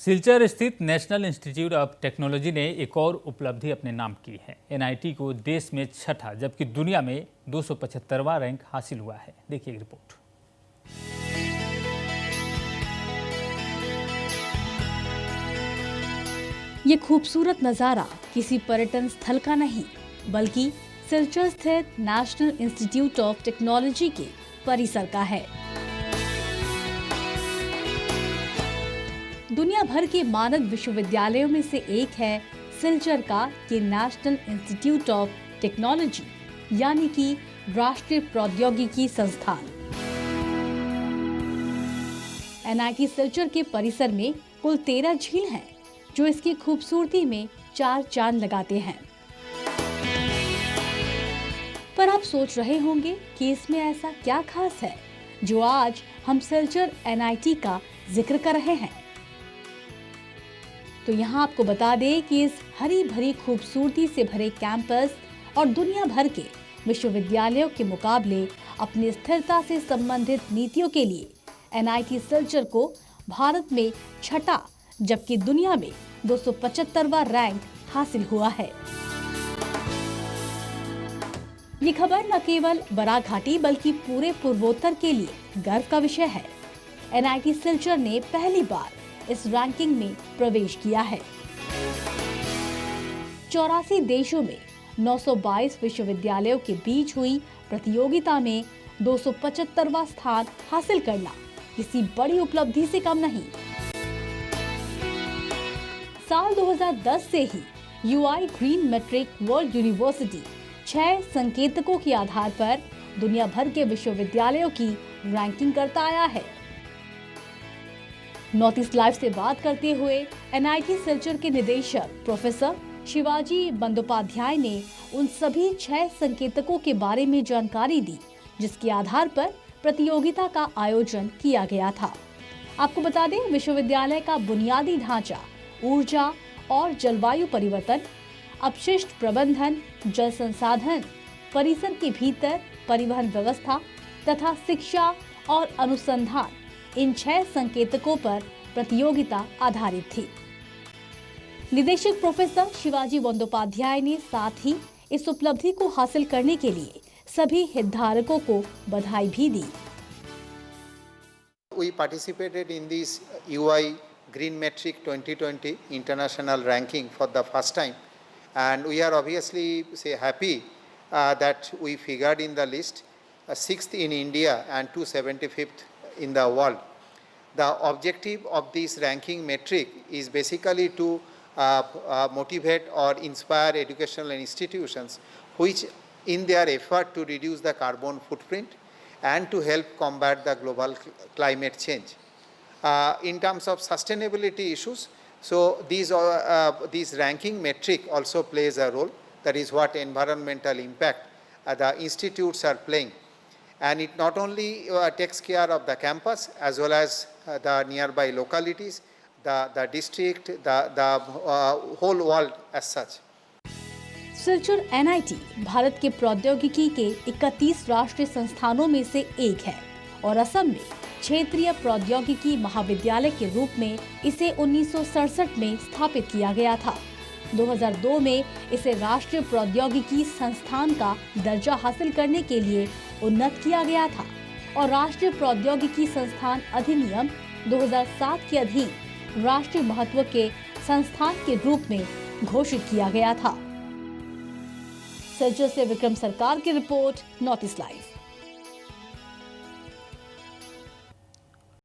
सिलचर स्थित national institute of technology ने एक और उपलब्धि अपने नाम की है। एनआईटी को देश में छठा जबकि दुनिया में 275वां रैंक हासिल हुआ है। देखिए रिपोर्ट। ये खूबसूरत नज़ारा किसी पर्यटन स्थल का नहीं बल्कि सिलचर स्थित नेशनल इंस्टीट्यूट ऑफ टेक्नोलॉजी के परिसर का है। दुनिया भर के मानद विश्वविद्यालयों में से एक है सिलचर का ये नेशनल इंस्टीट्यूट ऑफ टेक्नोलॉजी यानी कि राष्ट्रीय प्रौद्योगिकी संस्थान। एनआईटी सिलचर के परिसर में कुल 13 झील हैं जो इसकी खूबसूरती में चार चांद लगाते हैं। पर आप सोच रहे होंगे कि इसमें ऐसा क्या खास है जो आज हम सिलचर एनआईटी का जिक्र कर रहे हैं। तो यहाँ आपको बता दें कि इस हरी भरी खूबसूरती से भरे कैंपस और दुनिया भर के विश्वविद्यालयों के मुकाबले अपनी स्थिरता से संबंधित नीतियों के लिए एनआईटी सिलचर को भारत में छठा जबकि दुनिया में 275वां रैंक हासिल हुआ है। ये खबर न केवल बराक घाटी बल्कि पूरे पूर्वोत्तर के लिए गर्व का विषय है। एनआईटी सिलचर ने पहली बार इस रैंकिंग में प्रवेश किया है। 84 देशों में 922 विश्वविद्यालयों के बीच हुई प्रतियोगिता में 275वां स्थान हासिल करना किसी बड़ी उपलब्धि से कम नहीं। साल 2010 से ही UI Green Metric World University 6 संकेतकों के आधार पर दुनिया भर के विश्वविद्यालयों की रैंकिंग करता आया है। नॉर्थ ईस्ट लाइव से बात करते हुए एनआईटी सिलचर के निदेशक प्रोफेसर शिवाजी बंदोपाध्याय ने उन सभी 6 संकेतकों के बारे में जानकारी दी जिसके आधार पर प्रतियोगिता का आयोजन किया गया था। आपको बता दें विश्वविद्यालय का बुनियादी ढांचा, ऊर्जा और जलवायु परिवर्तन, अपशिष्ट प्रबंधन, जल संसाधन, परिसर के भीतर परिवहन व्यवस्था तथा शिक्षा और अनुसंधान इन 6 संकेतकों पर प्रतियोगिता आधारित थी। निदेशक प्रोफेसर शिवाजी बंदोपाध्याय ने साथ ही इस उपलब्धि को हासिल करने के लिए सभी हितधारकों को बधाई भी दी। We participated in this UI Green Metric 2020 international ranking for the first time, and we are obviously happy that we figured in the list, 6th in India and 275th in the world. The objective of this ranking metric is basically to motivate or inspire educational institutions which in their effort to reduce the carbon footprint and to help combat the global climate change. In terms of sustainability issues, so these ranking metric also plays a role. That is what environmental impact the institutes are playing. And it not only takes care of the campus as well as the nearby localities, the district, the whole world as such. Silchar NIT Bharat के प्रौद्योगिकी के 31 राष्ट्रीय संस्थानों में से एक है और असम में क्षेत्रीय प्रौद्योगिकी महाविद्यालय के रूप में इसे 1967 में स्थापित किया गया था। 2002 में इसे राष्ट्रीय प्रौद्योगिकी संस्थान का दर्जा हासिल करने के लिए उन्नत किया गया था और राष्ट्रीय प्रौद्योगिकी संस्थान अधिनियम 2007 के अधीन राष्ट्रीय महत्व के संस्थान के रूप में घोषित किया गया था। सिलचर से विक्रम सरकार की रिपोर्ट, नॉर्थ ईस्ट लाइव।